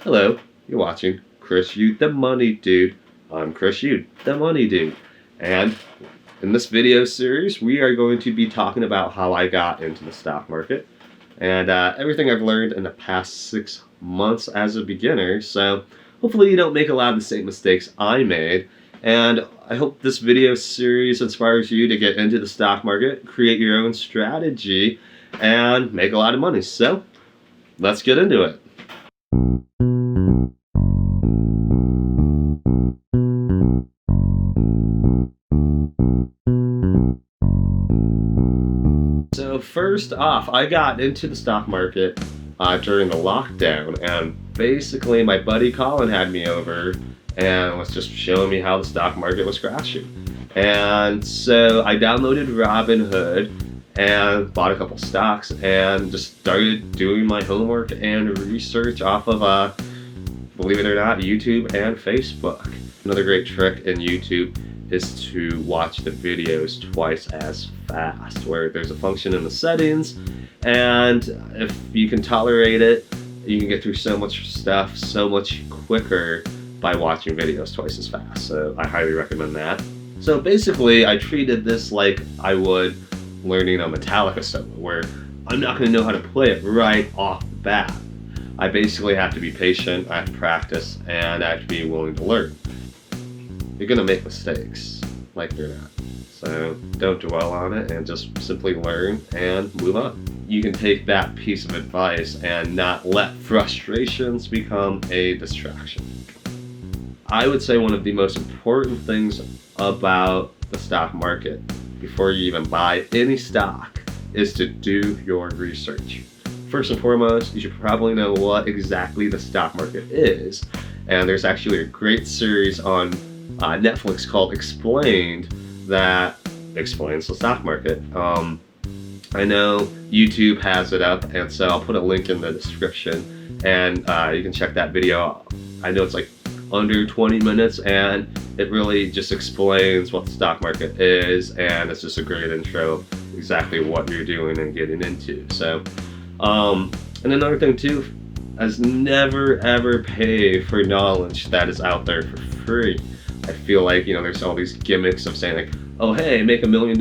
Hello, you're watching Chris Youde, the Money Dude. I'm Chris Youde, the Money Dude. And in this video series, we are going to be talking about how I got into the stock market and everything I've learned in the past 6 months as a beginner. So hopefully you don't make a lot of the same mistakes I made. And I hope this video series inspires you to get into the stock market, create your own strategy, and make a lot of money. So let's get into it. So first off, I got into the stock market during the lockdown, and basically my buddy Colin had me over and was just showing me how the stock market was crashing. And so I downloaded Robinhood and bought a couple stocks and just started doing my homework and research off of, believe it or not, YouTube and Facebook. Another great trick in YouTube is to watch the videos twice as fast, where there's a function in the settings, and if you can tolerate it, you can get through so much stuff so much quicker by watching videos twice as fast. So I highly recommend that. So basically, I treated this like I would learning a Metallica solo, where I'm not going to know how to play it right off the bat. I basically have to be patient, I have to practice, and I have to be willing to learn. You're going to make mistakes, like you're not. So don't dwell on it and just simply learn and move on. You can take that piece of advice and not let frustrations become a distraction. I would say one of the most important things about the stock market before you even buy any stock is to do your research. First and foremost, you should probably know what exactly the stock market is. And there's actually a great series on Netflix called Explained that explains the stock market. I know YouTube has it up, and so I'll put a link in the description, and you can check that video out. I know it's like under 20 minutes, and it really just explains what the stock market is, and it's just a great intro of exactly what you're doing and getting into. So, and another thing too, is never ever pay for knowledge that is out there for free. I feel like, there's all these gimmicks of saying like, oh hey, make $1 million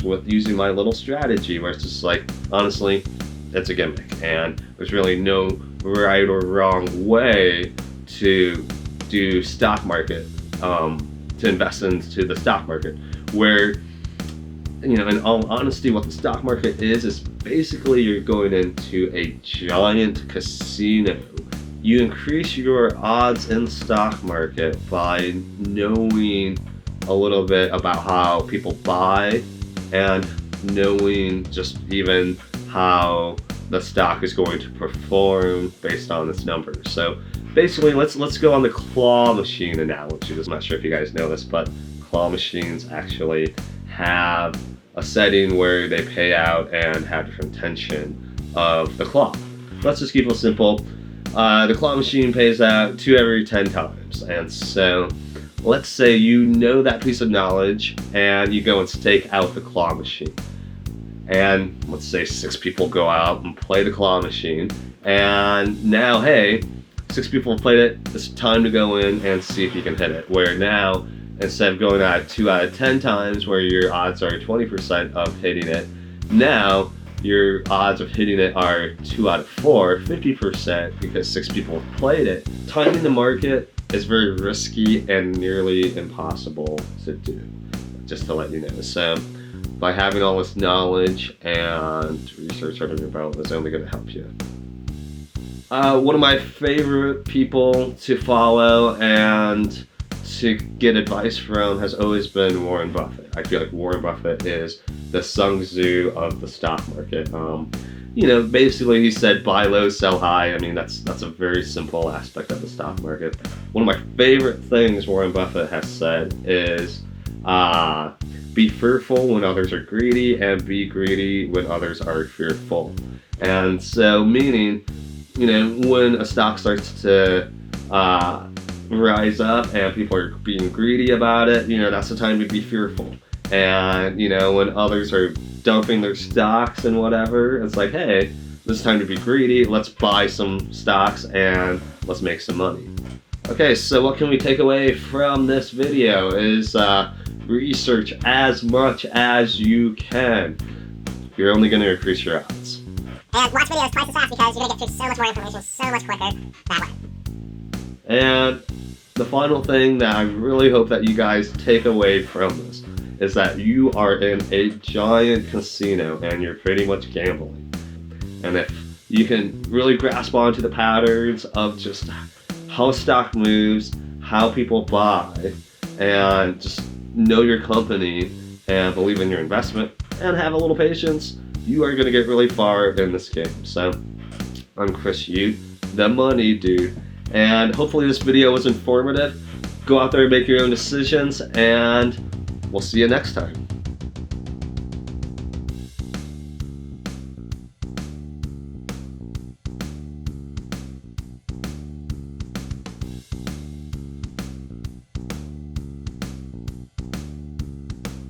with using my little strategy, where it's just like, honestly, it's a gimmick, and there's really no right or wrong way to do stock market, to invest into the stock market, where, in all honesty, what the stock market is basically you're going into a giant casino. You increase your odds in the stock market by knowing a little bit about how people buy and knowing just even how the stock is going to perform based on its numbers. So basically, let's go on the claw machine analogy. I'm not sure if you guys know this, but claw machines actually have a setting where they pay out and have different tension of the claw. Let's just keep it simple. The claw machine pays out 2 every 10 times, and so let's say you know that piece of knowledge and you go and stake out the claw machine, and let's say 6 people go out and play the claw machine, and now, hey, 6 people have played it, it's time to go in and see if you can hit it, where now, instead of going at 2 out of 10 times where your odds are 20% of hitting it, now your odds of hitting it are 2 out of 4, 50%, because 6 people have played it. Timing the market is very risky and nearly impossible to do, just to let you know. So by having all this knowledge and research under your belt is only going to help you. One of my favorite people to follow and to get advice from has always been Warren Buffett. I feel like Warren Buffett is the Sun Tzu of the stock market. Basically he said buy low, sell high. I mean, that's a very simple aspect of the stock market. One of my favorite things Warren Buffett has said is be fearful when others are greedy, and be greedy when others are fearful. And so meaning, when a stock starts to rise up and people are being greedy about it, that's the time to be fearful. And when others are dumping their stocks and whatever, it's like, hey, This time to be greedy. Let's buy some stocks and let's make some money. Okay, so what can we take away from this video is research as much as you can. You're only going to increase your odds. And watch videos twice as fast because you're going to get through so much more information so much quicker that way. And the final thing that I really hope that you guys take away from this is that you are in a giant casino and you're pretty much gambling. And if you can really grasp onto the patterns of just how stock moves, how people buy, and just know your company and believe in your investment and have a little patience, you are going to get really far in this game. So I'm Chris Youde, the money dude, and hopefully this video was informative. Go out there and make your own decisions, and we'll see you next time.